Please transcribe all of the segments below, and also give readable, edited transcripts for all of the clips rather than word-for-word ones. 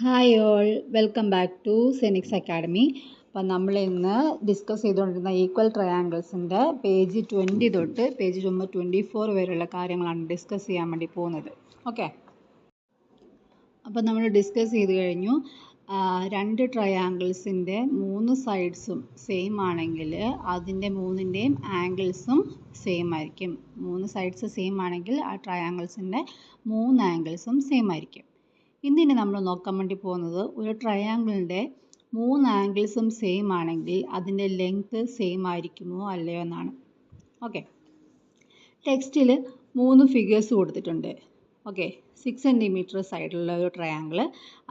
Hi all, welcome back to Zenix academy. അപ്പം നമ്മൾ ഇന്ന് ഡിസ്കസ് ചെയ്തുകൊണ്ടിരുന്ന ഈക്വൽ ട്രയാങ്കിൾസിൻ്റെ പേജ് 20 തൊട്ട് പേജ് നമ്പർ 24 വരെയുള്ള കാര്യങ്ങളാണ് ഡിസ്കസ് ചെയ്യാൻ വേണ്ടി പോകുന്നത്. ഓക്കെ, അപ്പം നമ്മൾ ഡിസ്കസ് ചെയ്ത് കഴിഞ്ഞു. രണ്ട് ട്രയാങ്കിൾസിൻ്റെ 3 സൈഡ്സും സെയിം ആണെങ്കിൽ അതിൻ്റെ മൂന്നിൻ്റെയും ആംഗിൾസും സെയിം ആയിരിക്കും. 3 സൈഡ്സ് സെയിം ആണെങ്കിൽ ആ ട്രയാങ്കിൾസിൻ്റെ 3 ആംഗിൾസും സെയിം ആയിരിക്കും. ഇന്നിനി നമ്മൾ നോക്കാൻ വേണ്ടി പോകുന്നത് ഒരു ട്രയാങ്കിളിൻ്റെ 3 ആംഗിൾസും സെയിം ആണെങ്കിൽ അതിൻ്റെ ലെങ്ത്ത് സെയിം ആയിരിക്കുമോ അല്ലയോ എന്നാണ്. ഓക്കെ, ടെക്സ്റ്റിൽ 3 ഫിഗേഴ്സ് കൊടുത്തിട്ടുണ്ട്. ഓക്കെ, 6 സെൻറ്റിമീറ്റർ സൈഡിലുള്ള ഒരു ട്രയാങ്കിൾ,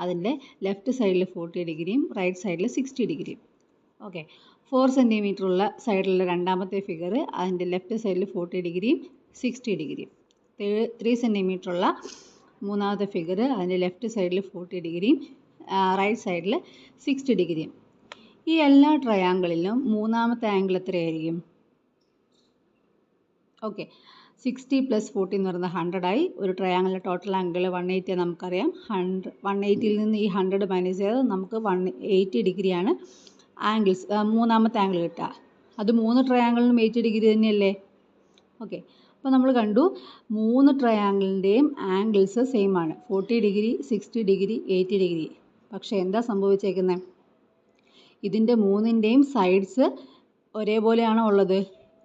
അതിൻ്റെ ലെഫ്റ്റ് സൈഡിൽ 40 ഡിഗ്രിയും റൈറ്റ് സൈഡിൽ 60 ഡിഗ്രിയും. ഓക്കെ, 4 സെൻറ്റിമീറ്റർ ഉള്ള സൈഡിലുള്ള രണ്ടാമത്തെ ഫിഗർ, അതിൻ്റെ ലെഫ്റ്റ് സൈഡിൽ 40 ഡിഗ്രിയും 60 ഡിഗ്രിയും. 3 സെൻറ്റിമീറ്റർ ഉള്ള മൂന്നാമത്തെ ഫിഗർ, അതിൻ്റെ ലെഫ്റ്റ് സൈഡിൽ 40 ഡിഗ്രിയും റൈറ്റ് സൈഡിൽ 60 ഡിഗ്രിയും. ഈ എല്ലാ ട്രയാങ്കിളിലും മൂന്നാമത്തെ ആംഗിൾ എത്രയായിരിക്കും? ഓക്കെ, 60 + 40 എന്ന് പറയുന്നത് 100 ആയി. ഒരു ട്രയാങ്കിളിൻ്റെ ടോട്ടൽ ആംഗിൾ 180 നമുക്കറിയാം. 180യിൽ നിന്ന് ഈ 100 മൈനസ് ചെയ്ത് നമുക്ക് 180 ഡിഗ്രിയാണ് ആംഗിൾസ്, മൂന്നാമത്തെ ആംഗിൾ കിട്ടുക. അത് 3 ട്രയാങ്കിളിനും 80 ഡിഗ്രി തന്നെയല്ലേ? ഓക്കെ, അപ്പോൾ നമ്മൾ കണ്ടു 3 ട്രയാങ്കിളിൻ്റെയും ആംഗിൾസ് സെയിം ആണ്, 40 ഡിഗ്രി 60 ഡിഗ്രി 80 ഡിഗ്രി. പക്ഷേ എന്താ സംഭവിച്ചേക്കുന്നത്? ഇതിൻ്റെ മൂന്നിൻ്റെയും സൈഡ്സ് ഒരേപോലെയാണോ ഉള്ളത്?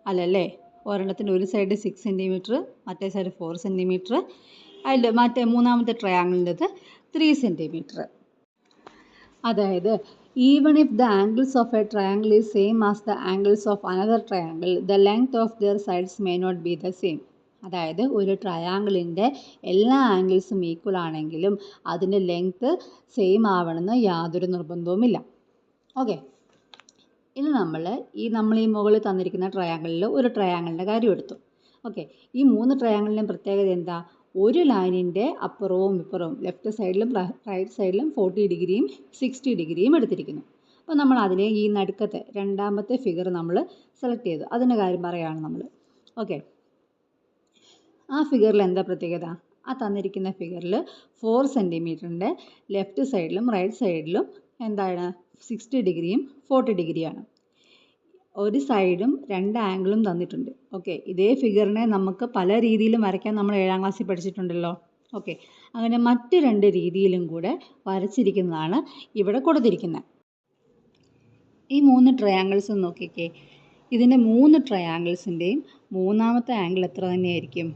അല്ലല്ലേ. ഒരെണ്ണത്തിൻ്റെ ഒരു സൈഡ് 6 സെൻറ്റിമീറ്റർ, മറ്റേ സൈഡ് 4 സെൻറ്റിമീറ്റർ, അതിൽ മറ്റേ മൂന്നാമത്തെ ട്രയാങ്കിളിൻ്റെത് 3 സെൻറ്റിമീറ്റർ. അതായത് even if the angles of a triangle is same as the angles of another triangle, the length of their sides may not be the same. അതായത് ഒരു ട്രയാങ്കിളിൻ്റെ എല്ലാ ആംഗിൾസും ഈക്വൽ ആണെങ്കിലും അതിൻ്റെ ലെങ്ത്ത് സെയിം ആവണമെന്ന് യാതൊരു നിർബന്ധവുമില്ല. ഓക്കെ, ഇനി നമ്മൾ ഈ മുകളിൽ തന്നിരിക്കുന്ന ട്രയാങ്കിളിൽ ഒരു ട്രയാങ്കിളിൻ്റെ കാര്യം എടുത്തു. ഓക്കെ, ഈ 3 ട്രയാങ്കിളിൻ്റെയും പ്രത്യേകത എന്താ? ഒരു ലൈനിൻ്റെ അപ്പുറവും ഇപ്പുറവും ലെഫ്റ്റ് സൈഡിലും റൈറ്റ് സൈഡിലും 40 ഡിഗ്രിയും 60 ഡിഗ്രിയും എടുത്തിരിക്കുന്നു. അപ്പോൾ നമ്മൾ അതിനെ ഈ നടുക്കത്തെ രണ്ടാമത്തെ ഫിഗർ നമ്മൾ സെലക്ട് ചെയ്തു. അതിൻ്റെ കാര്യം പറയുകയാണ് നമ്മൾ. ഓക്കെ, ആ ഫിഗറിൽ എന്താ പ്രത്യേകത? ആ തന്നിരിക്കുന്ന ഫിഗറിൽ 4 സെൻറ്റിമീറ്ററിൻ്റെ ലെഫ്റ്റ് സൈഡിലും റൈറ്റ് സൈഡിലും എന്താണ് 60 ഡിഗ്രിയും 40 ഡിഗ്രിയാണ്. ഒരു സൈഡും 2 ആംഗിളും തന്നിട്ടുണ്ട്. ഓക്കെ, ഇതേ ഫിഗറിനെ നമുക്ക് പല രീതിയിലും വരയ്ക്കാൻ നമ്മൾ 7ാം ക്ലാസ്സിൽ പഠിച്ചിട്ടുണ്ടല്ലോ. ഓക്കെ, അങ്ങനെ മറ്റ് 2 രീതിയിലും കൂടെ വരച്ചിരിക്കുന്നതാണ് ഇവിടെ കൊടുത്തിരിക്കുന്നത്. ഈ 3 ട്രയാങ്കിൾസ് നോക്കിക്കേ. ഇതിൻ്റെ 3 ട്രയാങ്കിൾസിൻ്റെയും മൂന്നാമത്തെ ആംഗിൾ എത്ര തന്നെയായിരിക്കും?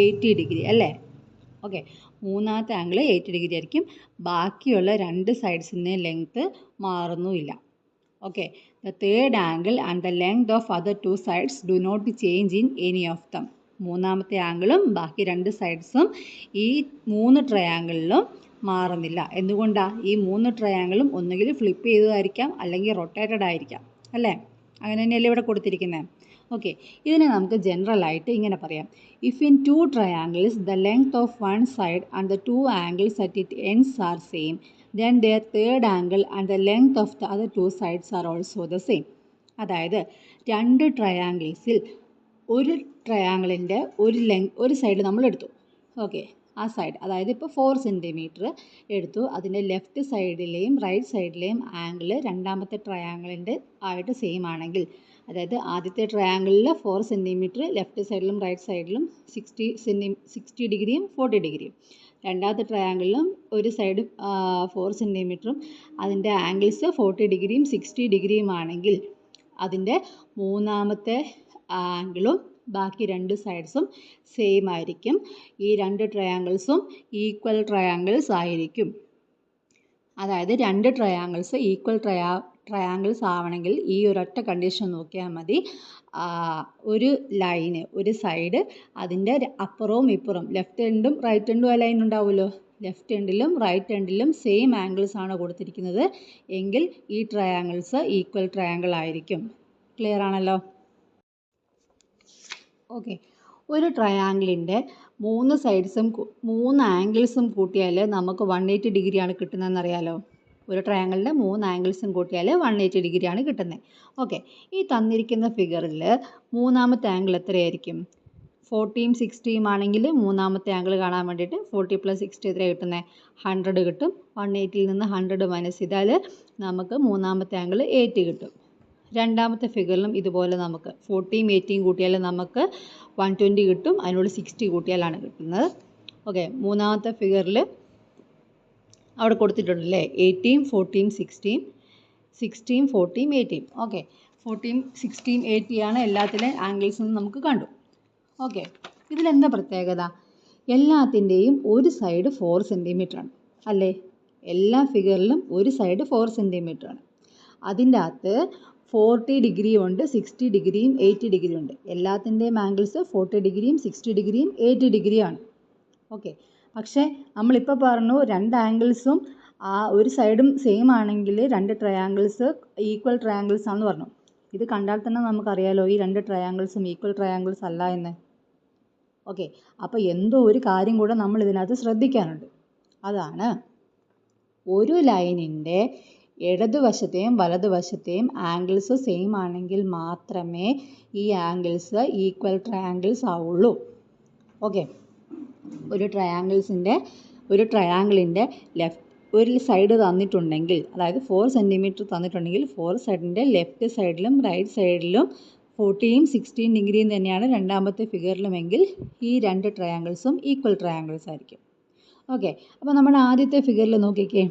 80 ഡിഗ്രി അല്ലേ? ഓക്കെ, മൂന്നാമത്തെ ആംഗിൾ 80 ഡിഗ്രി ആയിരിക്കും. ബാക്കിയുള്ള 2 സൈഡ്സിൻ്റെ ലെങ്ത്ത് മാറുന്നുമില്ല. Okay, the third angle and the length of other 2 sides do not change in any of them. മൂന്നാമത്തെ ആംഗിളും ബാക്കി 2 സൈഡ്സും ഈ 3 ട്രയാങ്കിളിലും മാറുന്നില്ല. എന്തുകൊണ്ടാണ്? ഈ 3 ട്രയാങ്കിളും ഒന്നുകിൽ ഫ്ലിപ്പ് ചെയ്തതായിരിക്കാം, അല്ലെങ്കിൽ റൊട്ടേറ്റഡ് ആയിരിക്കാം അല്ലേ? അങ്ങനെ തന്നെയല്ലേ ഇവിടെ കൊടുത്തിരിക്കുന്നത്. ഓക്കെ, ഇതിനെ നമുക്ക് ജനറലായിട്ട് ഇങ്ങനെ പറയാം. If in 2 triangles the length of 1 side and the 2 angles at it ends are same, then their third angle and the length of the other 2 sides are also the same. അതായത് 2 ട്രയാങ്കിൾസിൽ ഒരു ട്രയാങ്കിളിൻ്റെ ഒരു side നമ്മൾ എടുത്തു. Okay, ആ side അതായത് ഇപ്പോൾ 4 centimetre എടുത്തു. അതിൻ്റെ ലെഫ്റ്റ് സൈഡിലെയും റൈറ്റ് സൈഡിലെയും ആംഗിൾ രണ്ടാമത്തെ ട്രയാങ്കിളിൻ്റെ ആയിട്ട് സെയിം ആണെങ്കിൽ, അതായത് ആദ്യത്തെ ട്രയാങ്കിളിൽ 4 സെൻറ്റിമീറ്റർ ലെഫ്റ്റ് സൈഡിലും റൈറ്റ് സൈഡിലും 60 ഡിഗ്രിയും 40 ഡിഗ്രിയും, രണ്ടാമത്തെ ട്രയാങ്കിളിലും ഒരു സൈഡ് 4 സെൻറ്റിമീറ്ററും അതിൻ്റെ ആംഗിൾസ് 40 ഡിഗ്രിയും 60 ഡിഗ്രിയും ആണെങ്കിൽ അതിൻ്റെ മൂന്നാമത്തെ ആംഗിളും ബാക്കി 2 സൈഡ്സും സെയിം ആയിരിക്കും. ഈ 2 ട്രയാങ്കിൾസും ഈക്വൽ ട്രയാങ്കിൾസ് ആയിരിക്കും. അതായത് 2 ട്രയാങ്കിൾസ് ഈക്വൽ ട്രയാങ്കിൾസ് ആവണമെങ്കിൽ ഈ ഒരൊറ്റ കണ്ടീഷൻ നോക്കിയാൽ മതി. ഒരു ലൈന്, ഒരു സൈഡ്, അതിൻ്റെ അപ്പുറവും ഇപ്പുറവും ലെഫ്റ്റ് എൻഡും റൈറ്റ് എൻഡും ആ ലൈൻ ഉണ്ടാവുമല്ലോ. ലെഫ്റ്റ് എൻഡിലും റൈറ്റ് എൻഡിലും സെയിം ആംഗിൾസ് ആണ് കൊടുത്തിരിക്കുന്നത് എങ്കിൽ ഈ ട്രയാങ്കിൾസ് ഈക്വൽ ട്രയാങ്കിൾ ആയിരിക്കും. ക്ലിയർ ആണല്ലോ? ഓക്കെ, ഒരു ട്രയാങ്കിളിൻ്റെ 3 സൈഡ്സും 3 ആംഗിൾസും കൂട്ടിയാൽ നമുക്ക് 180 ഡിഗ്രിയാണ് കിട്ടുന്നതെന്ന് അറിയാലോ. ഒരു ട്രയാങ്കിളിൻ്റെ 3 ആംഗിൾസും കൂട്ടിയാൽ 180 ഡിഗ്രിയാണ് കിട്ടുന്നത്. ഓക്കെ, ഈ തന്നിരിക്കുന്ന ഫിഗറിൽ മൂന്നാമത്തെ ആംഗിൾ എത്രയായിരിക്കും? 40യും 60യും ആണെങ്കിൽ മൂന്നാമത്തെ ആംഗിൾ കാണാൻ വേണ്ടിയിട്ട് 40 + 60 എത്ര കിട്ടുന്നത് 100 കിട്ടും. 180ൽ നിന്ന് 100 മൈനസ് ചെയ്താൽ നമുക്ക് മൂന്നാമത്തെ ആംഗിൾ 80 കിട്ടും. രണ്ടാമത്തെ ഫിഗറിലും ഇതുപോലെ നമുക്ക് 40യും 80യും കൂട്ടിയാൽ നമുക്ക് 120 കിട്ടും. അതിനോട് 60 കൂട്ടിയാലാണ് കിട്ടുന്നത്. ഓക്കെ, മൂന്നാമത്തെ ഫിഗറിൽ അവിടെ കൊടുത്തിട്ടുണ്ടല്ലേ 80യും 40യും 60യും 60യും 40യും 80യും. ഓക്കെ, 40യും 60യും 80യാണ് എല്ലാത്തിലെ ആംഗിൾസ് എന്ന് നമുക്ക് കണ്ടു. ഓക്കെ, ഇതിലെന്താ പ്രത്യേകത? എല്ലാത്തിൻ്റെയും ഒരു സൈഡ് 4 സെൻറ്റിമീറ്റർ ആണ് അല്ലേ? എല്ലാ ഫിഗറിലും ഒരു സൈഡ് 4 സെൻറ്റിമീറ്റർ ആണ്. അതിൻ്റെ അകത്ത് 40 ഡിഗ്രി ഉണ്ട്, 60 ഡിഗ്രിയും 80 ഡിഗ്രിയും ഉണ്ട്. എല്ലാത്തിൻ്റെയും ആംഗിൾസ് 40 ഡിഗ്രിയും 60 ഡിഗ്രിയും 80 ഡിഗ്രിയാണ്. ഓക്കെ, പക്ഷേ നമ്മളിപ്പോൾ പറഞ്ഞു രണ്ട് ആംഗിൾസും ഒരു സൈഡും സെയിം ആണെങ്കിൽ രണ്ട് ട്രയാങ്കിൾസ് ഈക്വൽ ട്രയാങ്കിൾസ് ആണെന്ന് പറഞ്ഞു. ഇത് കണ്ടാൽ തന്നെ നമുക്കറിയാലോ ഈ രണ്ട് ട്രയാങ്കിൾസും ഈക്വൽ ട്രയാങ്കിൾസ് അല്ല എന്ന്. ഓക്കെ, അപ്പോൾ എന്തോ ഒരു കാര്യം കൂടെ നമ്മൾ ഇതിനകത്ത് ശ്രദ്ധിക്കാനുണ്ട്. അതാണ് ഒരു ലൈനിൻ്റെ ഇടതുവശത്തെയും വലതുവശത്തെയും ആംഗിൾസ് സെയിം ആണെങ്കിൽ മാത്രമേ ഈ ആംഗിൾസ് ഈക്വൽ ട്രയാങ്കിൾസ് ആവുള്ളൂ. ഓക്കെ, ഒരു ട്രയാങ്കിളിൻ്റെ ഒരു സൈഡ് തന്നിട്ടുണ്ടെങ്കിൽ, അതായത് 4 സെൻറ്റിമീറ്റർ തന്നിട്ടുണ്ടെങ്കിൽ 4 സൈഡിൻ്റെ ലെഫ്റ്റ് സൈഡിലും റൈറ്റ് സൈഡിലും 40യും 60യും ഡിഗ്രിയും തന്നെയാണ് രണ്ടാമത്തെ ഫിഗറിലുമെങ്കിൽ ഈ രണ്ട് ട്രയാങ്കിൾസും ഈക്വൽ ട്രയാങ്കിൾസ് ആയിരിക്കും. ഓക്കെ, അപ്പോൾ നമ്മൾ ആദ്യത്തെ ഫിഗറിൽ നോക്കിക്കേ,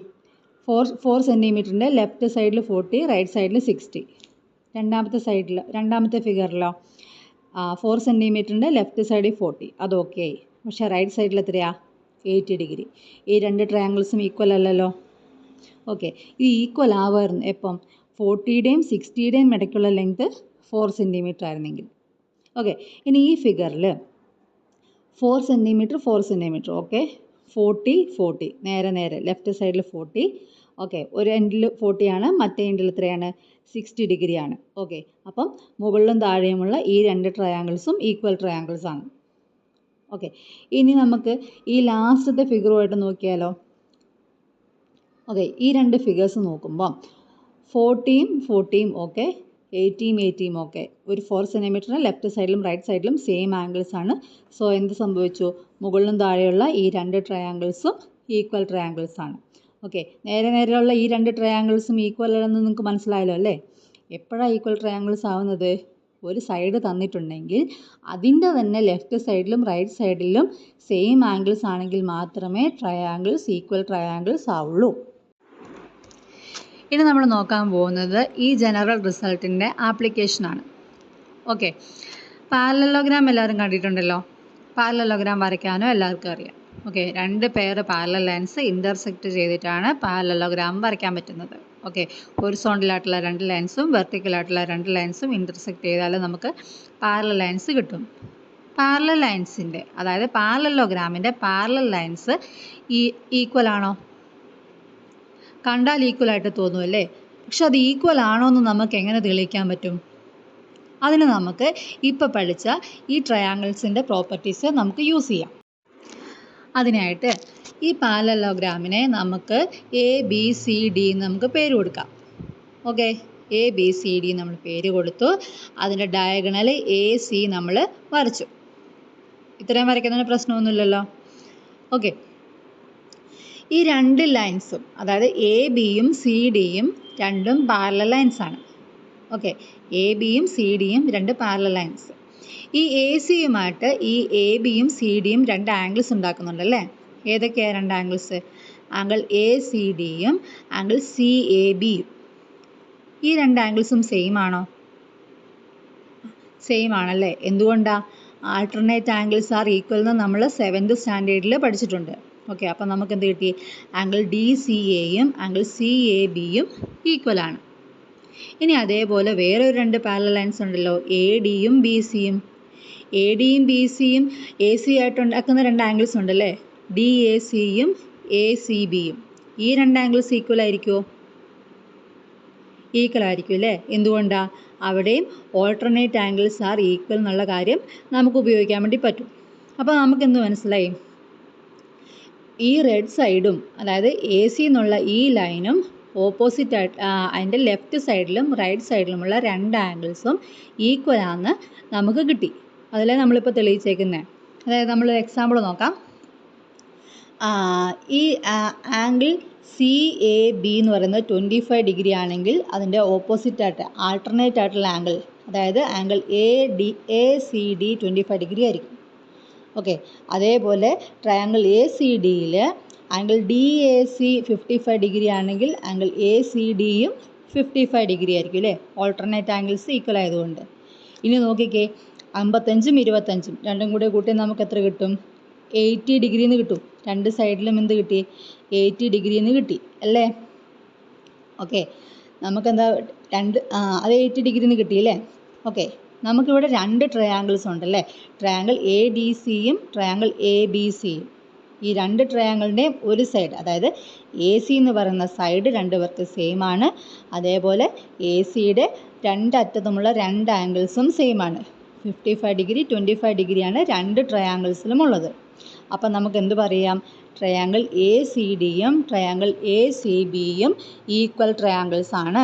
4 സെൻറ്റിമീറ്ററിൻ്റെ ലെഫ്റ്റ് സൈഡിൽ 40, റൈറ്റ് സൈഡിൽ 60. രണ്ടാമത്തെ ഫിഗറിലോ 4 സെൻറ്റിമീറ്ററിൻ്റെ ലെഫ്റ്റ് സൈഡിൽ 40, അത് ഓക്കെ. പക്ഷേ റൈറ്റ് സൈഡിൽ എത്രയാ 80 ഡിഗ്രി. ഈ രണ്ട് ട്രയാങ്കിൾസും ഈക്വൽ അല്ലല്ലോ. ഓക്കെ, ഇത് ഈക്വൽ ആവുമായിരുന്നു എപ്പം 40യുടെയും 60യുടെയും ഇടയ്ക്കുള്ള ലെങ്ത് 4 സെൻറ്റിമീറ്റർ ആയിരുന്നെങ്കിൽ. ഓക്കെ, ഇനി ഈ ഫിഗറിൽ 4 സെൻറ്റിമീറ്റർ ഓക്കെ, 40 നേരെ ലെഫ്റ്റ് സൈഡിൽ 40. ഓക്കെ, ഒരു എൻഡിൽ 40 ആണ്, മറ്റേ എൻഡിൽ എത്രയാണ് 60 ഡിഗ്രിയാണ്. ഓക്കെ, അപ്പം മുകളിലും താഴെയുമുള്ള ഈ രണ്ട് ട്രയാങ്കിൾസും ഈക്വൽ ട്രയാങ്കിൾസ് ആണ്. ഓക്കെ, ഇനി നമുക്ക് ഈ ലാസ്റ്റത്തെ ഫിഗറുമായിട്ട് നോക്കിയാലോ. ഓക്കെ, ഈ രണ്ട് ഫിഗേഴ്സ് നോക്കുമ്പോൾ 40യും ഓക്കെ, 80യും ഓക്കെ. ഒരു 4 സെൻറ്റിമീറ്ററിന് ലെഫ്റ്റ് സൈഡിലും റൈറ്റ് സൈഡിലും സെയിം ആംഗിൾസ് ആണ്. സോ എന്ത് സംഭവിച്ചു? മുകളിലും താഴെയുള്ള ഈ രണ്ട് ട്രയാങ്കിൾസും ഈക്വൽ ട്രയാങ്കിൾസ് ആണ്. ഓക്കെ, നേരെയുള്ള ഈ രണ്ട് ട്രയാങ്കിൾസും ഈക്വൽ ആണെന്ന് നിങ്ങൾക്ക് മനസ്സിലായല്ലോ അല്ലേ? എപ്പോഴാണ് ഈക്വൽ ട്രയാങ്കിൾസ് ആവുന്നത്? ഒരു സൈഡ് തന്നിട്ടുണ്ടെങ്കിൽ അതിൻ്റെ തന്നെ ലെഫ്റ്റ് സൈഡിലും റൈറ്റ് സൈഡിലും സെയിം ആംഗിൾസ് ആണെങ്കിൽ മാത്രമേ ട്രയാങ്കിൾസ് ഈക്വൽ ട്രയാങ്കിൾസ് ആവുള്ളൂ. ഇനി നമ്മൾ നോക്കാൻ പോകുന്നത് ഈ ജനറൽ റിസൾട്ടിൻ്റെ ആപ്ലിക്കേഷനാണ്. ഓക്കെ, പാരലലോഗ്രാം എല്ലാവരും കണ്ടിട്ടുണ്ടല്ലോ. പാരലലോഗ്രാം വരയ്ക്കാനോ എല്ലാവർക്കും അറിയാം. ഓക്കെ, രണ്ട് പെയർ പാരലൽ ലൈൻസ് ഇൻ്റർസെക്റ്റ് ചെയ്തിട്ടാണ് പാരലലോഗ്രാം വരയ്ക്കാൻ പറ്റുന്നത്. ഓക്കെ, ഹൊറിസോണ്ടലായിട്ടുള്ള രണ്ട് ലൈൻസും വെർട്ടിക്കലായിട്ടുള്ള രണ്ട് ലൈൻസും ഇൻ്റർസെക്റ്റ് ചെയ്താൽ നമുക്ക് പാരലൽ ലൈൻസ് കിട്ടും. പാരലൽ ലൈൻസിൻ്റെ, അതായത് പാരലലോഗ്രാമിൻ്റെ പാരലൽ ലൈൻസ് ഈക്വൽ ആണോ? കണ്ടാൽ ഈക്വൽ ആയിട്ട് തോന്നുമല്ലേ? പക്ഷെ അത് ഈക്വൽ ആണോ എന്ന് നമുക്ക് എങ്ങനെ തെളിയിക്കാൻ പറ്റും? അതിന് നമുക്ക് ഇപ്പോൾ പഠിച്ച ഈ ട്രയാങ്കിൾസിൻ്റെ പ്രോപ്പർട്ടീസ് നമുക്ക് യൂസ് ചെയ്യാം. അതിനായിട്ട് ഈ പാരലലോഗ്രാമിനെ നമുക്ക് ABCD എന്ന് നമുക്ക് പേര് കൊടുക്കാം. ഓക്കെ, ABCD നമ്മൾ പേര് കൊടുത്തു. അതിൻ്റെ ഡയഗണൽ AC നമ്മൾ വരച്ചു. ഇത്രയും വരയ്ക്കുന്നതിന് പ്രശ്നമൊന്നുമില്ലല്ലോ. ഓക്കെ, ഈ രണ്ട് ലൈൻസും, അതായത് ABയും CDയും രണ്ടും പാരലൽ ലൈൻസാണ്. ഓക്കെ, ABയും CDയും രണ്ട് പാരലൽ ലൈൻസ്. ഈ ACയുമായിട്ട് ഈ ABയും CDയും രണ്ട് ആംഗിൾസ് ഉണ്ടാക്കുന്നുണ്ടല്ലേ? ഏതൊക്കെയാണ് രണ്ട് ആംഗിൾസ്? ആംഗിൾ ACDയും ആംഗിൾ CABയും. ഈ രണ്ട് ആംഗിൾസും സെയിം ആണോ? സെയിം ആണല്ലേ? എന്തുകൊണ്ടാണ്? ആൾട്ടർനേറ്റ് ആംഗിൾസ് ആർ ഈക്വൽ എന്ന് നമ്മൾ 7th സ്റ്റാൻഡേർഡിൽ പഠിച്ചിട്ടുണ്ട്. ഓക്കെ, അപ്പം നമുക്ക് എന്ത് കിട്ടി? ആംഗിൾ DCAയും ആംഗിൾ CABയും ഈക്വൽ ആണ്. ഇനി അതേപോലെ വേറെ രണ്ട് പാരലൽ ലൈൻസ് ഉണ്ടല്ലോ, ADയും BCയും. ADയും BCയും AC ആയിട്ട് ഉണ്ടാക്കുന്ന രണ്ട് ആംഗിൾസ് ഉണ്ടല്ലേ, DACയും ACBയും. ഈ രണ്ട് ആംഗിൾസ് ഈക്വൽ ആയിരിക്കുമോ? ഈക്വൽ ആയിരിക്കും അല്ലേ? എന്തുകൊണ്ടാണ്? അവിടെയും ഓൾട്ടർനേറ്റ് ആംഗിൾസ് ആർ ഈക്വൽ എന്നുള്ള കാര്യം നമുക്ക് ഉപയോഗിക്കാൻ വേണ്ടി പറ്റും. അപ്പോൾ നമുക്ക് എന്ത് മനസ്സിലായി? ഈ റെഡ് സൈഡും, അതായത് AC എന്നുള്ള ഈ ലൈനും ഓപ്പോസിറ്റ് ആയിട്ട് അതിൻ്റെ ലെഫ്റ്റ് സൈഡിലും റൈറ്റ് സൈഡിലുമുള്ള രണ്ട് ആംഗിൾസും ഈക്വൽ ആണെന്ന് നമുക്ക് കിട്ടി. അതിലെ നമ്മളിപ്പോൾ തെളിയിച്ചേക്കുന്നത്. അതായത് നമ്മൾ എക്സാമ്പിൾ നോക്കാം. ഈ ആംഗിൾ സി എ ബി എന്ന് പറയുന്നത് 25 ഡിഗ്രി ആണെങ്കിൽ അതിൻ്റെ ഓപ്പോസിറ്റായിട്ട് ആൾട്ടർനേറ്റ് ആയിട്ടുള്ള ആംഗിൾ, അതായത് angle A C D 25 degree ആയിരിക്കും. ഓക്കെ, അതേപോലെ ട്രയാങ്കിൾ എ സി ഡിയിൽ angle D A C 55 degree ആണെങ്കിൽ ആംഗിൾ എ സി ഡിയും 55 ഡിഗ്രി ആയിരിക്കും അല്ലേ, ഓൾട്ടർനേറ്റ് ആംഗിൾസ് ഈക്വൽ ആയതുകൊണ്ട്. ഇനി നോക്കിക്കേ, 55ഉം 25ഉം രണ്ടും കൂടെ കൂട്ടി നമുക്ക് എത്ര കിട്ടും? 80 ഡിഗ്രിന്ന് കിട്ടും. രണ്ട് സൈഡിലും എന്ത് കിട്ടി? 80 ഡിഗ്രിന്ന് കിട്ടി അല്ലേ. ഓക്കെ, നമുക്കെന്താ അത് 80 ഡിഗ്രിന്ന് കിട്ടിയില്ലേ. ഓക്കെ, നമുക്കിവിടെ രണ്ട് ട്രയാങ്കിൾസ് ഉണ്ടല്ലേ, ട്രയാങ്കിൾ എ ഡി സിയും ട്രയാങ്കിൾ എ ബി സിയും. ഈ രണ്ട് ട്രയാങ്കിളിൻ്റെയും ഒരു സൈഡ്, അതായത് എ സി എന്ന് പറയുന്ന സൈഡ് രണ്ടുപേർക്ക് സെയിം ആണ്. അതേപോലെ എ സിയുടെ രണ്ടറ്റത്തുമുള്ള രണ്ട് ആംഗിൾസും സെയിം ആണ്. 55 ഡിഗ്രി 25 ഡിഗ്രിയാണ് രണ്ട് ട്രയാങ്കിൾസിലും ഉള്ളത്. അപ്പം നമുക്ക് എന്ത് പറയാം? ട്രയാങ്കിൾ എ സി ഡിയും ട്രയാങ്കിൾ എ സി ബിയും ഈക്വൽ ട്രയാങ്കിൾസ് ആണ്.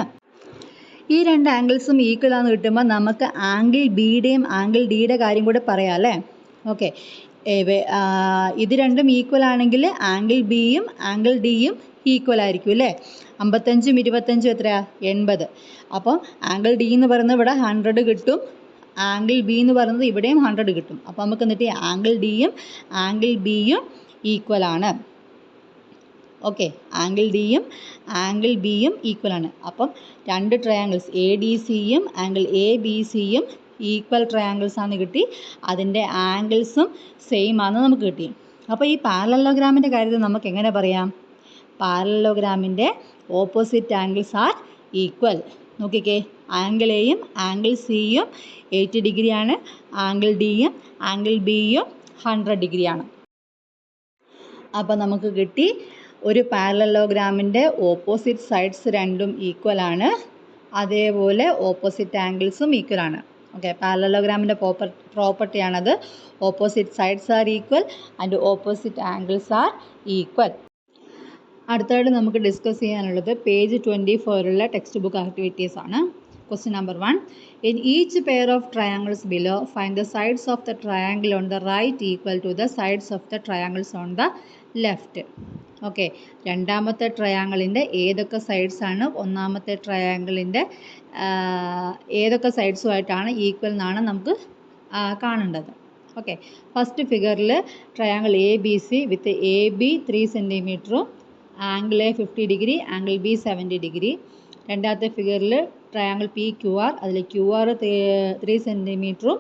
ഈ രണ്ട് ആംഗിൾസും ഈക്വൽ ആണെന്ന് കിട്ടുമ്പോൾ നമുക്ക് ആംഗിൾ ബിയുടെയും ആംഗിൾ ഡിയുടെ കാര്യം കൂടെ പറയാം അല്ലേ. ഓക്കെ, ഇത് രണ്ടും ഈക്വൽ ആണെങ്കിൽ ആംഗിൾ ബിയും ആംഗിൾ ഡിയും ഈക്വൽ ആയിരിക്കും അല്ലേ. 55ഉം 25ഉം എത്രയാ? 80. അപ്പോൾ ആംഗിൾ ഡി എന്ന് പറയുന്നത് ഇവിടെ 100 കിട്ടും, ആംഗിൾ ബി എന്ന് പറയുന്നത് ഇവിടെയും 100 കിട്ടും. അപ്പോൾ നമുക്ക് എന്നിട്ട് ആംഗിൾ ഡിയും ആംഗിൾ ബിയും ഈക്വൽ ആണ്. ഓക്കെ, ആംഗിൾ ഡിയും ആംഗിൾ ബിയും ഈക്വൽ ആണ്. അപ്പം രണ്ട് ട്രയാങ്കിൾസ് എ ഡി സിയും ആംഗിൾ എ ബി സിയും ഈക്വൽ ട്രയാങ്കിൾസ് ആണെന്ന് കിട്ടി. അതിൻ്റെ ആംഗിൾസും സെയിം ആണെന്ന് നമുക്ക് കിട്ടി. അപ്പോൾ ഈ പാരലലോഗ്രാമിൻ്റെ കാര്യത്തിൽ നമുക്ക് എങ്ങനെ പറയാം? പാരലലോഗ്രാമിൻ്റെ ഓപ്പോസിറ്റ് ആംഗിൾസ് ആർ ഈക്വൽ. നോക്കിക്കേ, ആംഗിൾ എയും ആംഗിൾ സിയും 80 ഡിഗ്രിയാണ്, ആംഗിൾ ഡിയും ആംഗിൾ ബിയും 100 ഡിഗ്രിയാണ്. അപ്പോൾ നമുക്ക് കിട്ടി ഒരു പാരലലോഗ്രാമിൻ്റെ ഓപ്പോസിറ്റ് സൈഡ്സ് രണ്ടും ഈക്വൽ ആണ്, അതേപോലെ ഓപ്പോസിറ്റ് ആംഗിൾസും ഈക്വൽ ആണ്. ഓക്കെ, പാരലലോഗ്രാമിൻ്റെ പ്രോപ്പർട്ടിയാണത്. Opposite sides are equal and opposite angles are equal. അടുത്തായിട്ട് നമുക്ക് ഡിസ്കസ് ചെയ്യാനുള്ളത് പേജ് 24 ടെക്സ്റ്റ് ബുക്ക് ആക്ടിവിറ്റീസ് ആണ്. Question number 1. In each pair of triangles below, find the sides of the triangle on the right equal to the sides of the triangles on the left. Okay, രണ്ടാമത്തെ ട്രയാങ്കിളിൻ്റെ ഏതൊക്കെ sides ആണ് ഒന്നാമത്തെ ട്രയാങ്കിളിൻ്റെ ഏതൊക്കെ സൈഡ്സുമായിട്ടാണ് equal എന്നാണ് നമുക്ക് കാണേണ്ടത്. Okay, first ഫിഗറിൽ triangle A B C with A B 3 സെൻറ്റിമീറ്ററും angle A 50 degree angle B 70 degree. രണ്ടാമത്തെ ഫിഗറിൽ ട്രയാങ്കിൾ പി ക്യു ആർ, അതിൽ ക്യു ആർ 3 സെൻറ്റിമീറ്ററും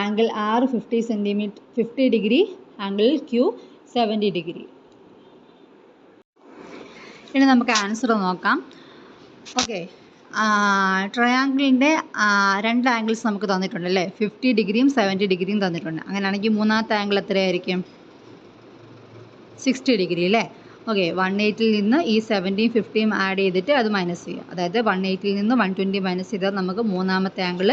angle R 50 degree angle Q 70 degree. ഇനി നമുക്ക് ആൻസർ നോക്കാം. ഓക്കെ, ട്രയാങ്കിളിൻ്റെ രണ്ട് ആംഗിൾസ് നമുക്ക് തന്നിട്ടുണ്ട് അല്ലേ, 50 ഡിഗ്രിയും 70 ഡിഗ്രിയും തന്നിട്ടുണ്ട്. അങ്ങനെയാണെങ്കിൽ മൂന്നാമത്തെ ആംഗിൾ എത്രയായിരിക്കും? 60 ഡിഗ്രി അല്ലേ. ഓക്കെ, 180ൽ നിന്ന് ഈ 70യും 50യും ആഡ് ചെയ്തിട്ട് അത് മൈനസ് ചെയ്യുക. അതായത് 180ൽ നിന്ന് 120 മൈനസ് ചെയ്താൽ നമുക്ക് മൂന്നാമത്തെ ആംഗിൾ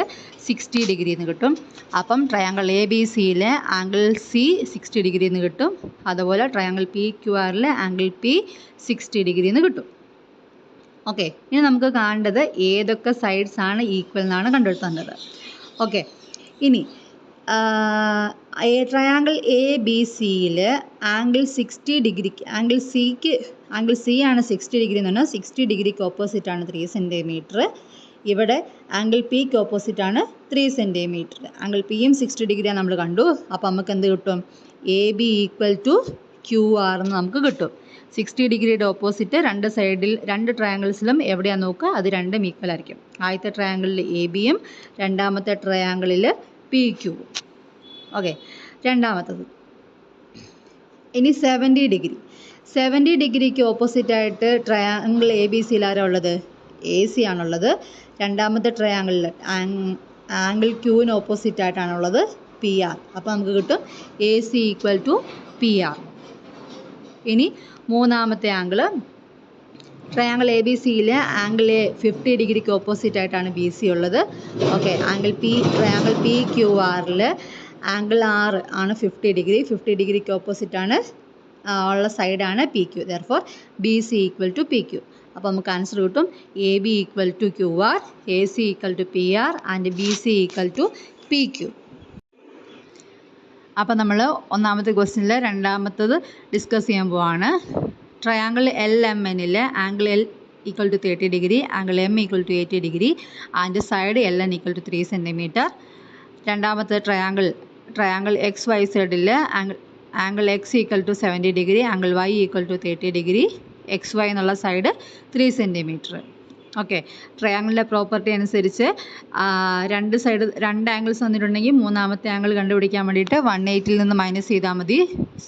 60 ഡിഗ്രി എന്ന് കിട്ടും. അപ്പം ട്രയാങ്കിൾ എ ബി സിയിലെ ആംഗിൾ സി 60 ഡിഗ്രി എന്ന് കിട്ടും. അതുപോലെ ട്രയാങ്കിൾ പി ക്യു ആറിലെ ആംഗിൾ പി 60 ഡിഗ്രി എന്ന് കിട്ടും. ഓക്കെ, ഇനി നമുക്ക് കാണേണ്ടത് ഏതൊക്കെ സൈഡ്സ് ആണ് ഈക്വൽ എന്നാണ് കണ്ടെത്തേണ്ടത്. ഓക്കെ, ഇനി ട്രയാങ്കിൾ എ ബി സിയിൽ ആംഗിൾ 60 ഡിഗ്രിക്ക് ആംഗിൾ സി ആണ് 60 ഡിഗ്രി എന്ന് പറഞ്ഞാൽ 60 ഡിഗ്രിക്ക് ഓപ്പോസിറ്റ് ആണ് 3 സെൻറ്റിമീറ്റർ. ഇവിടെ ആംഗിൾ പിക്ക് ഓപ്പോസിറ്റ് ആണ് 3 സെൻറ്റിമീറ്റർ. ആംഗിൾ പിയും 60 ഡിഗ്രിയാണ് നമ്മൾ കണ്ടു. അപ്പോൾ നമുക്ക് എന്ത് കിട്ടും? A B equal to Q R എന്ന് നമുക്ക് കിട്ടും. 60 ഡിഗ്രിയുടെ ഓപ്പോസിറ്റ് രണ്ട് ട്രയാങ്കിൾസിലും എവിടെയാണെന്ന് നോക്കുക, അത് രണ്ടും ഈക്വൽ ആയിരിക്കും. ആദ്യത്തെ ട്രയാങ്കിളിൽ എ ബിയും രണ്ടാമത്തെ ട്രയാങ്കിളിൽ പി ക്യൂവും. ഓക്കെ, രണ്ടാമത്തത് ഇനി 70 ഡിഗ്രിക്ക് ഓപ്പോസിറ്റായിട്ട് ട്രയാങ്കിൾ എ ബി സിയിൽ ആരാ ഉള്ളത്? എ സി ആണുള്ളത്. രണ്ടാമത്തെ ട്രയാങ്കിളിൽ ആംഗിൾ ക്യൂവിന് ഓപ്പോസിറ്റായിട്ടാണുള്ളത് പി ആർ. അപ്പോൾ നമുക്ക് കിട്ടും A C equal to P R. ഇനി മൂന്നാമത്തെ ആംഗിൾ ട്രയാങ്കിൾ എ ബി സിയിൽ ആംഗിൾ എ 50 ഡിഗ്രിക്ക് ഓപ്പോസിറ്റ് ആയിട്ടാണ് ബി സി ഉള്ളത്. ഓക്കെ, ട്രയാങ്കിൾ പി ക്യു ആറിൽ ആംഗിൾ ആർ ആണ് 50 ഡിഗ്രിക്ക് ഓപ്പോസിറ്റ് ആണ് ഉള്ള സൈഡാണ് P Q. Therefore B C equal to P Q. അപ്പോൾ നമുക്ക് ആൻസർ കിട്ടും A B equal to Q R, A C equal to P R and B C equal to P Q. അപ്പോൾ നമ്മൾ ഒന്നാമത്തെ ക്വസ്റ്റ്യനിൽ രണ്ടാമത്തത് ഡിസ്കസ് ചെയ്യാൻ പോവാണ്. ട്രയാങ്കിൾ എൽ എം എന്നിൽ angle L equal to 30 degree, angle M equal to 80 degree and side L N equal to 3 centimetre. രണ്ടാമത്തെ triangle X Y സെഡിൽ angle X equal to 70 degree, angle Y equal to 30 degree, X Y എന്നുള്ള side 3 centimetre. Okay, ട്രയാങ്കിളിൻ്റെ property അനുസരിച്ച് രണ്ട് angles വന്നിട്ടുണ്ടെങ്കിൽ മൂന്നാമത്തെ angle കണ്ടുപിടിക്കാൻ വേണ്ടിയിട്ട് 180 നിന്ന് മൈനസ് ചെയ്താൽ മതി.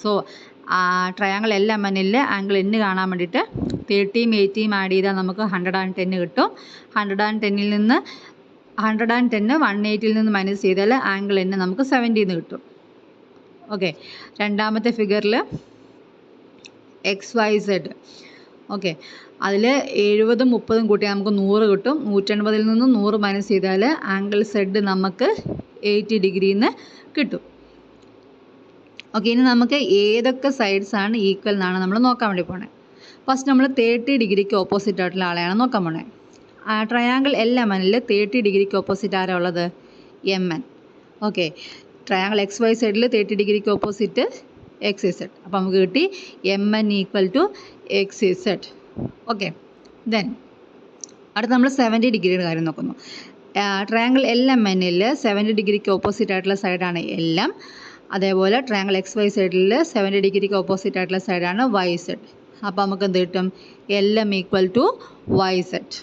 സോ ട്രയാങ്കിൾ എൽ എം എന്നിൽ ആംഗിൾ എൻ കാണാൻ വേണ്ടിയിട്ട് 30യും 80യും ആഡ് ചെയ്താൽ നമുക്ക് 110 കിട്ടും. 110ൽ നിന്ന് 180ൽ നിന്ന് മൈനസ് ചെയ്താൽ ആംഗിൾ എൻ നമുക്ക് 70 എന്ന് കിട്ടും. ഓക്കെ, രണ്ടാമത്തെ ഫിഗറിൽ എക്സ് വൈ സെഡ്. ഓക്കെ, അതിൽ 70ഉം 30ഉം കൂട്ടിയാൽ നമുക്ക് 100 കിട്ടും. 180ൽ നിന്ന് 100 മൈനസ് ചെയ്താൽ ആംഗിൾ സെഡ് നമുക്ക് 80 ഡിഗ്രിന്ന് കിട്ടും. ഓക്കെ, ഇനി നമുക്ക് ഏതൊക്കെ സൈഡ്സാണ് ഈക്വൽ എന്നാണ് നമ്മൾ നോക്കാൻ വേണ്ടി പോണേ. ഫസ്റ്റ് നമ്മൾ 30 ഡിഗ്രിക്ക് ഓപ്പോസിറ്റ് ആയിട്ടുള്ള ആളെയാണ് നോക്കാൻ പോണേ. ട്രയാങ്കിൾ എൽ എം എന്നിൽ 30 ഡിഗ്രിക്ക് ഓപ്പോസിറ്റ് ആരാ ഉള്ളത്? M N. Okay, triangle X Y സൈഡിൽ 30 ഡിഗ്രിക്ക് ഓപ്പോസിറ്റ് എക്സ് ഇസെഡ്. അപ്പോൾ നമുക്ക് കിട്ടി M N equal to X Z. Okay, then അടുത്ത് നമ്മൾ 70 ഡിഗ്രിയുടെ കാര്യം നോക്കുന്നു. ട്രയാങ്കിൾ എൽ എം എന്നിൽ 70 ഡിഗ്രിക്ക് ഓപ്പോസിറ്റ് ആയിട്ടുള്ള സൈഡാണ് എൽ എം. അതേപോലെ ട്രയാങ്കിൾ എക്സ് വൈ സൈഡിൽ 70 ഡിഗ്രിക്ക് ഓപ്പോസിറ്റ് ആയിട്ടുള്ള സൈഡാണ് വൈ സെഡ്. അപ്പോൾ നമുക്ക് എന്ത് കിട്ടും? L M equal to Y Z.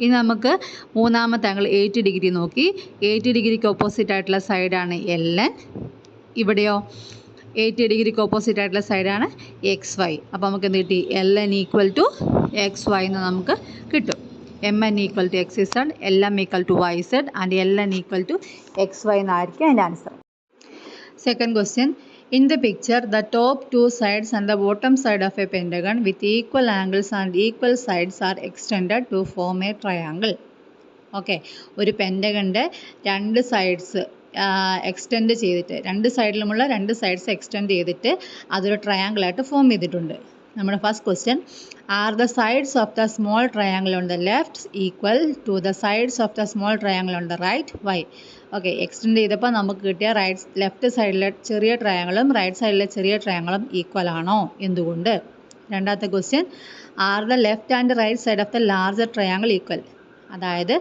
ഇനി നമുക്ക് മൂന്നാമത്തെ ആംഗിൾ 80 ഡിഗ്രി നോക്കി. 80 ഡിഗ്രിക്ക് ഓപ്പോസിറ്റ് ആയിട്ടുള്ള സൈഡാണ് എൽ എൻ. ഇവിടെയോ 80 ഡിഗ്രിക്ക് ഓപ്പോസിറ്റ് ആയിട്ടുള്ള സൈഡാണ് എക്സ് വൈ. അപ്പോൾ നമുക്ക് എന്ത് കിട്ടി? L N equal to X Y എന്ന് നമുക്ക് കിട്ടും. M N equal to X Z, L M equal to Y Z and L N equal to X Y എന്നായിരിക്കും അതിൻ്റെ answer. Second question, in the picture the top two sides and the bottom side of a pentagon with equal angles and equal sides are extended to form a triangle. Okay, ഒരു പെൻറ്റഗണിൻ്റെ രണ്ട് sides extend ചെയ്തിട്ട്, രണ്ട് സൈഡിലുമുള്ള രണ്ട് sides extend ചെയ്തിട്ട് അതൊരു ട്രയാങ്കിളായിട്ട് form ചെയ്തിട്ടുണ്ട്. നമ്മുടെ first question, are the sides of the small triangle on the left equal to the sides of the small triangle on the right? Why? Okay, extend ചെയ്തപ്പോൾ നമുക്ക് കിട്ടിയ ലെഫ്റ്റ് സൈഡിലെ ചെറിയ ട്രയാങ്കിളും റൈറ്റ് സൈഡിലെ ചെറിയ ട്രയാങ്കിളും ഈക്വൽ ആണോ? എന്തുകൊണ്ട്? രണ്ടാമത്തെ question, are the left and right side of the larger triangle equal? അതായത്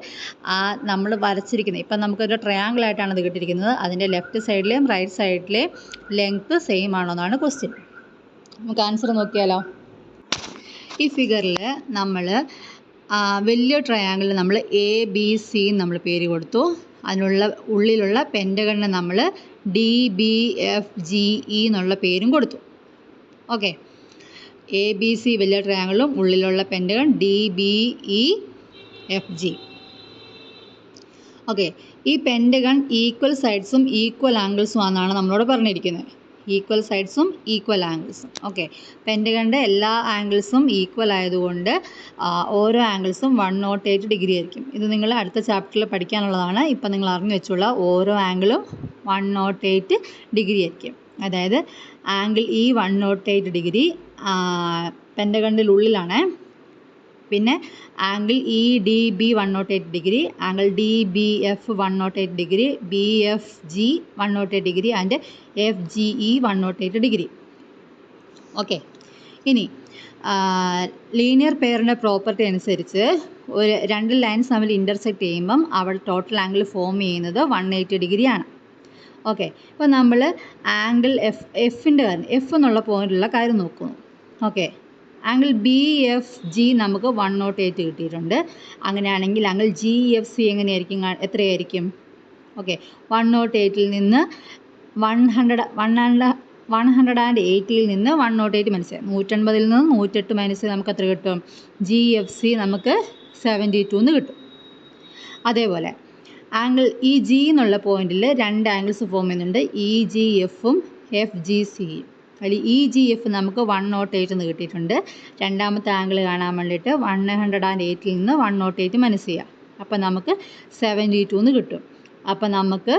നമ്മൾ വരച്ചിരിക്കുന്നത്, ഇപ്പം നമുക്കൊരു ട്രയാങ്കിൾ ആയിട്ടാണ് ഇത് കിട്ടിയിരിക്കുന്നത്, അതിൻ്റെ ലെഫ്റ്റ് സൈഡിലെയും റൈറ്റ് സൈഡിലെയും ലെങ്ത്ത് സെയിം ആണോ എന്നാണ് ക്വസ്റ്റ്യൻ. നമുക്ക് ആൻസർ നോക്കിയാലോ. ഈ ഫിഗറിൽ നമ്മൾ വലിയ ട്രയാങ്കിളിൽ നമ്മൾ എ ബി സി നമ്മൾ പേര് കൊടുത്തു. അതിനുള്ള ഉള്ളിലുള്ള പെൻറ്റഗണിന് നമ്മൾ D B F G E എന്നുള്ള പേരും കൊടുത്തു. ഓക്കെ, എ ബി സി വലിയ ട്രയാങ്കിളും ഉള്ളിലുള്ള pentagon D B E F G. Okay, ഈ പെൻറ്റഗൺ ഈക്വൽ സൈഡ്സും ഈക്വൽ ആംഗിൾസും ആണെന്നാണ് നമ്മളോട് പറഞ്ഞിരിക്കുന്നത്. ഈക്വൽ സൈഡ്സും ഈക്വൽ ആംഗിൾസും. ഓക്കെ, പെൻറ്റഗണിൻ്റെ എല്ലാ ആംഗിൾസും ഈക്വൽ ആയതുകൊണ്ട് ഓരോ ആംഗിൾസും 108 ഡിഗ്രി ആയിരിക്കും. ഇത് നിങ്ങൾ അടുത്ത ചാപ്റ്ററിൽ പഠിക്കാനുള്ളതാണ്. ഇപ്പം നിങ്ങൾ അറിഞ്ഞു വെച്ചുള്ള ഓരോ ആംഗിളും 108 ഡിഗ്രി ആയിരിക്കും. അതായത് ആംഗിൾ ഇ 108 ഡിഗ്രി പെൻറ്റഗണിൻ്റെ ഉള്ളിലാണ്. പിന്നെ angle E D B 108 degree, angle D B F 108 degree, B F G 108 degree and F G E 108 degree. Okay, ഇനി ലീനിയർ പെയറിൻ്റെ പ്രോപ്പർട്ടി അനുസരിച്ച് രണ്ട് ലൈൻസ് തമ്മിൽ ഇൻ്റർസെക്റ്റ് ചെയ്യുമ്പം അവിടെ ടോട്ടൽ ആംഗിൾ ഫോം ചെയ്യുന്നത് 180 ഡിഗ്രിയാണ്. ഓക്കെ, ഇപ്പോൾ നമ്മൾ ആംഗിൾ എഫിൻ്റെ കാര്യം, എഫ് എന്നുള്ള പോയിന്റിലുള്ള കാര്യം നോക്കുന്നു. Okay, angle B F G നമുക്ക് 108 കിട്ടിയിട്ടുണ്ട്. അങ്ങനെയാണെങ്കിൽ ആംഗിൾ ജി എഫ് സി എങ്ങനെയായിരിക്കും? എത്രയായിരിക്കും? ഓക്കെ, 108ൽ നിന്ന് 180ൽ നിന്ന് 108 മനസ്സിലായി. 180ൽ നിന്ന് 108 മനസ്സിൽ നമുക്ക് എത്ര കിട്ടും? ജി എഫ് സി നമുക്ക് 72 എന്ന് കിട്ടും. അതേപോലെ ആംഗിൾ ഇ ജി എന്നുള്ള പോയിന്റിൽ രണ്ട് ആംഗിൾസ് ഫോം ചെയ്യുന്നുണ്ട്, ഇ ജി എഫും എഫ് ജി സിയും. അതിൽ ഇ ജി എഫ് നമുക്ക് 108 എന്ന് കിട്ടിയിട്ടുണ്ട്. രണ്ടാമത്തെ ആംഗിൾ കാണാൻ വേണ്ടിയിട്ട് 108ൽ നിന്ന് 108 മനസ്സ് ചെയ്യാം. അപ്പോൾ നമുക്ക് 72 എന്ന് കിട്ടും. അപ്പോൾ നമുക്ക്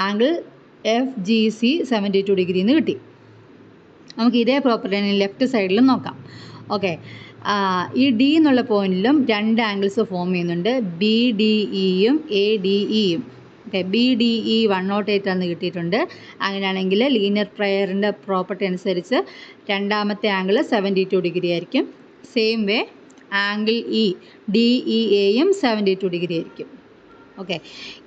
angle F G C 72 degree എന്ന് കിട്ടി. നമുക്ക് ഇതേ പ്രോപ്പർട്ടി ലെഫ്റ്റ് സൈഡിലും നോക്കാം. ഓക്കെ, ഈ ഡി എന്നുള്ള പോയിന്റിലും രണ്ട് ആംഗിൾസ് ഫോം ചെയ്യുന്നുണ്ട്, ബി ഡി ഇയും എ ഡി ഇയും. ഓക്കെ, ബി ഡി ഇ 108 എന്ന് കിട്ടിയിട്ടുണ്ട്. അങ്ങനെയാണെങ്കിൽ ലീനിയർ പെയറിൻ്റെ പ്രോപ്പർട്ടി അനുസരിച്ച് രണ്ടാമത്തെ ആംഗിൾ 72 ഡിഗ്രി ആയിരിക്കും. Same way angle E D E എയും 72 ഡിഗ്രി ആയിരിക്കും. ഓക്കെ,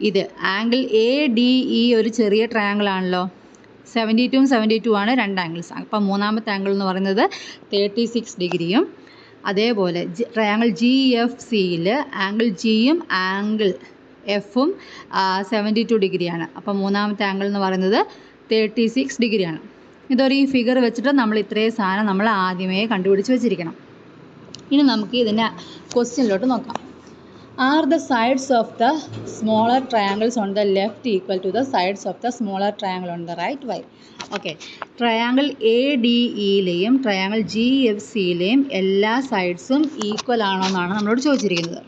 ഇത് ആംഗിൾ എ ഡി ഇ ഒരു ചെറിയ ട്രയാങ്കിൾ ആണല്ലോ. 72 72 ആണ് രണ്ട് ആംഗിൾസ്. അപ്പം മൂന്നാമത്തെ ആംഗിൾ എന്ന് പറയുന്നത് 36 ഡിഗ്രിയും. അതേപോലെ ട്രയാങ്കിൾ ജി എഫ് സിയിൽ ആംഗിൾ ജിയും ആംഗിൾ എഫും 72 ഡിഗ്രിയാണ്. അപ്പം മൂന്നാമത്തെ ആംഗിൾ എന്ന് പറയുന്നത് 36 ഡിഗ്രിയാണ്. ഇതൊരു ഈ ഫിഗർ വെച്ചിട്ട് നമ്മൾ ഇത്രയും സാധനം നമ്മൾ ആദ്യമേ കണ്ടുപിടിച്ച് വെച്ചിരിക്കണം. ഇനി നമുക്ക് ഇതിൻ്റെ ക്വസ്റ്റ്യനിലോട്ട് നോക്കാം. Are the sides of the smaller triangles on the left equal to the sides of the smaller triangle on the right? Why? Okay, triangle A D ഇയിലെയും ട്രയാങ്കിൾ ജി എഫ് സിയിലെയും എല്ലാ സൈഡ്സും ഈക്വൽ ആണോ എന്നാണ് നമ്മളോട് ചോദിച്ചിരിക്കുന്നത്.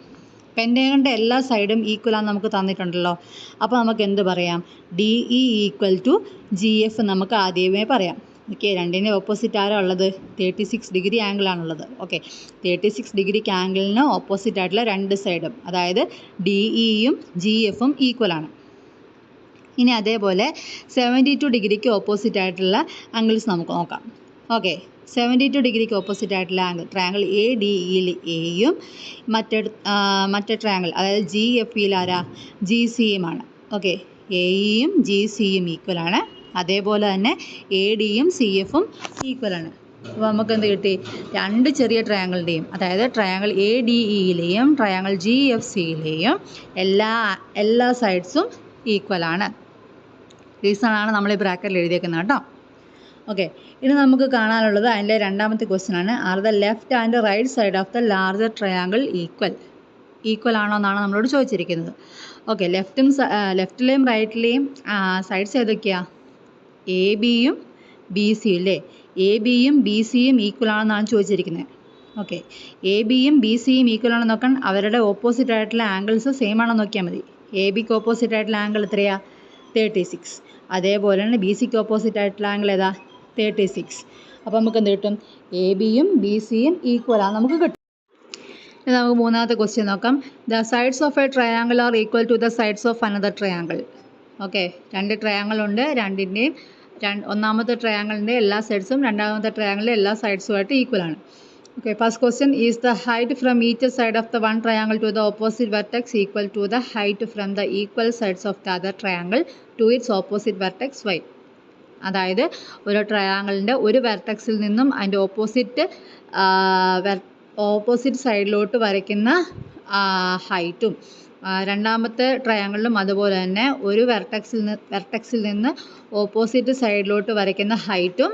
പെൻറ്റഗണിൻ്റെ എല്ലാ സൈഡും ഈക്വൽ ആണെന്ന് നമുക്ക് തന്നിട്ടുണ്ടല്ലോ. അപ്പോൾ നമുക്ക് എന്ത് പറയാം? D E equal to G F നമുക്ക് ആദ്യമേ പറയാം. ഓക്കെ, രണ്ടിൻ്റെ ഓപ്പോസിറ്റ് ആരാ ഉള്ളത്? 36 ഡിഗ്രി ആംഗിളാണുള്ളത്. ഓക്കെ, 36 ഡിഗ്രിക്ക് ആംഗിളിന് ഓപ്പോസിറ്റ് ആയിട്ടുള്ള രണ്ട് സൈഡും, അതായത് ഡി ഇയും ജി എഫും ഈക്വലാണ്. ഇനി അതേപോലെ 72 ഡിഗ്രിക്ക് ഓപ്പോസിറ്റ് ആയിട്ടുള്ള ആംഗിൾസ് നമുക്ക് നോക്കാം. ഓക്കെ, 72 ഡിഗ്രിക്ക് ഓപ്പോസിറ്റ് ആയിട്ടുള്ള ആംഗിൾ ട്രയാങ്കിൾ എ ഡി ഇയിൽ എയും മറ്റേ ട്രയാങ്കിൾ അതായത് ജി എഫ് ഇയിൽ ആരാ? ജി സിയുമാണ്. ഓക്കെ, എയും ജി സിയും ഈക്വലാണ്. അതേപോലെ തന്നെ എ ഡിയും സി എഫും ഈക്വലാണ്. അപ്പോൾ നമുക്ക് എന്ത് കിട്ടി? രണ്ട് ചെറിയ ട്രയാങ്കിളിൻ്റെയും, അതായത് ട്രയാങ്കിൾ എ ഡി ഇയിലെയും ട്രയാങ്കിൾ ജി എഫ് സിയിലെയും എല്ലാ സൈഡ്സും ഈക്വലാണ്. റീസണാണ് നമ്മൾ ഈ ബ്രാക്കറ്റിൽ എഴുതിയേക്കുന്നത് കേട്ടോ. ഓക്കെ, ഇനി നമുക്ക് കാണാനുള്ളത് അതിൻ്റെ രണ്ടാമത്തെ ക്വസ്റ്റ്യൻ ആണ്. Are the left and right side of the larger triangle equal ആണോ എന്നാണ് നമ്മളോട് ചോദിച്ചിരിക്കുന്നത്. ഓക്കെ, ലെഫ്റ്റിലെയും റൈറ്റിലെയും സൈഡ്സ് ഏതൊക്കെയാണ്? എ ബിയും ബി സിയും അല്ലേ? എ ബിയും ബി സിയും ഈക്വൽ ആണെന്നാണ് ചോദിച്ചിരിക്കുന്നത്. ഓക്കെ, എ ബിയും ബി സിയും ഈക്വൽ ആണെന്ന് നോക്കാൻ അവരുടെ ഓപ്പോസിറ്റ് ആയിട്ടുള്ള ആംഗിൾസ് സെയിം ആണെന്ന് നോക്കിയാൽ മതി. എ ബിക്ക് ഓപ്പോസിറ്റ് ആയിട്ടുള്ള ആംഗിൾ എത്രയാ? 36. അതേപോലെ തന്നെ ബി സിക്ക് ഓപ്പോസിറ്റ് ആയിട്ടുള്ള ആംഗിൾ ഏതാ? 36. അപ്പോൾ നമുക്ക് എന്ത് കിട്ടും? എ ബിയും ബി സിയും ഈക്വൽ ആണ് നമുക്ക് കിട്ടും. ഇനി നമുക്ക് മൂന്നാമത്തെ ക്വസ്റ്റ്യൻ നോക്കാം. The sides of a triangle are equal to the sides of another triangle. Okay, രണ്ട് ട്രയാങ്കിൾ ഉണ്ട്. ഒന്നാമത്തെ ട്രയാങ്കിളിൻ്റെ എല്ലാ സൈഡ്സും രണ്ടാമത്തെ ട്രയാങ്കിളിൻ്റെ എല്ലാ സൈഡ്സുമായിട്ട് ഈക്വൽ ആണ്. Okay, first question is the height from each side of the one triangle to the opposite vertex equal to the height from the equal sides of the other triangle to its opposite vertex why. അതായത് ഒരു ട്രയാങ്കിളിൻ്റെ ഒരു വെർട്ടെക്സിൽ നിന്നും അതിൻ്റെ opposite സൈഡിലോട്ട് വരയ്ക്കുന്ന ഹൈറ്റും രണ്ടാമത്തെ ട്രയാങ്കിളിലും അതുപോലെ തന്നെ ഒരു വെർട്ടെക്സിൽ നിന്ന് ഓപ്പോസിറ്റ് സൈഡിലോട്ട് വരയ്ക്കുന്ന ഹൈറ്റും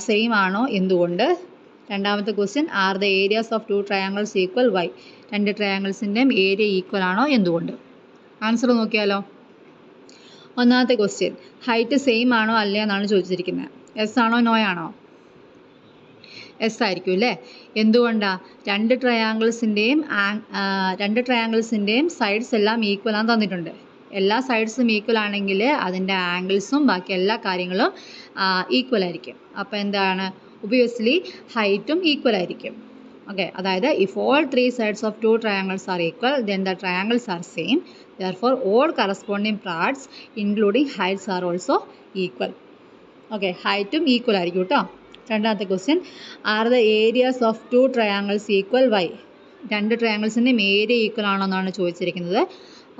സെയിം ആണോ? എന്തുകൊണ്ട്? രണ്ടാമത്തെ question are the areas of two triangles equal why. രണ്ട് ട്രയാങ്കിൾസിൻ്റെയും ഏരിയ ഈക്വൽ ആണോ? എന്തുകൊണ്ട്? ആൻസർ നോക്കിയാലോ. ഒന്നാമത്തെ ക്വസ്റ്റ്യൻ ഹൈറ്റ് സെയിം ആണോ അല്ലയോ എന്നാണ് ചോദിച്ചിരിക്കുന്നത്. എസ് ആണോ നോ ആണോ? എസ് ആയിരിക്കും അല്ലേ? എന്തുകൊണ്ടാണ്? രണ്ട് ട്രയാങ്കിൾസിൻ്റെയും സൈഡ്സ് എല്ലാം ഈക്വൽ ആണെന്ന് തന്നിട്ടുണ്ട്. എല്ലാ സൈഡ്സും ഈക്വൽ ആണെങ്കിൽ അതിൻ്റെ ആംഗിൾസും ബാക്കി എല്ലാ കാര്യങ്ങളും ഈക്വൽ ആയിരിക്കും. അപ്പോൾ എന്താണ്? ഒബിയസ്ലി ഹൈറ്റും ഈക്വൽ ആയിരിക്കും. ഓക്കെ, അതായത് if all three sides of two triangles are equal then the triangles are same. Therefore all corresponding parts including heights are also equal. Okay, ഹൈറ്റും ഈക്വൽ ആയിരിക്കും കേട്ടോ. രണ്ടാമത്തെ question are the areas of two triangles equal why. രണ്ട് ട്രയാങ്കിൾസിൻ്റെയും area equal ആണോ എന്നാണ് ചോദിച്ചിരിക്കുന്നത്.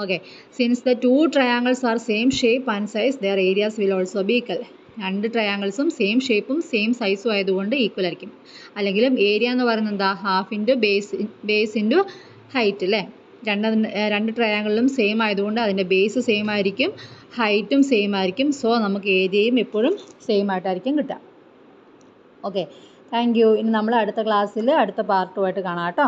Okay, since the two triangles are same shape and size their areas will also be equal. രണ്ട് ട്രയാങ്കിൾസും സെയിം ഷേപ്പും സെയിം സൈസും ആയതുകൊണ്ട് ഈക്വൽ ആയിരിക്കും. അല്ലെങ്കിലും ഏരിയ എന്ന് പറയുന്നത് എന്താ? Half into base into height അല്ലേ? രണ്ട് ട്രയാങ്കിളിലും സെയിം ആയതുകൊണ്ട് അതിൻ്റെ ബേസ് സെയിം ആയിരിക്കും, ഹൈറ്റും സെയിം ആയിരിക്കും. സോ നമുക്ക് ഏരിയയും എപ്പോഴും സെയിം ആയിട്ടായിരിക്കും കിട്ടുക. Okay, thank you. ഇനി നമ്മൾ അടുത്ത ക്ലാസ്സിൽ അടുത്ത പാർട്ടുമായിട്ട് കാണാം കേട്ടോ.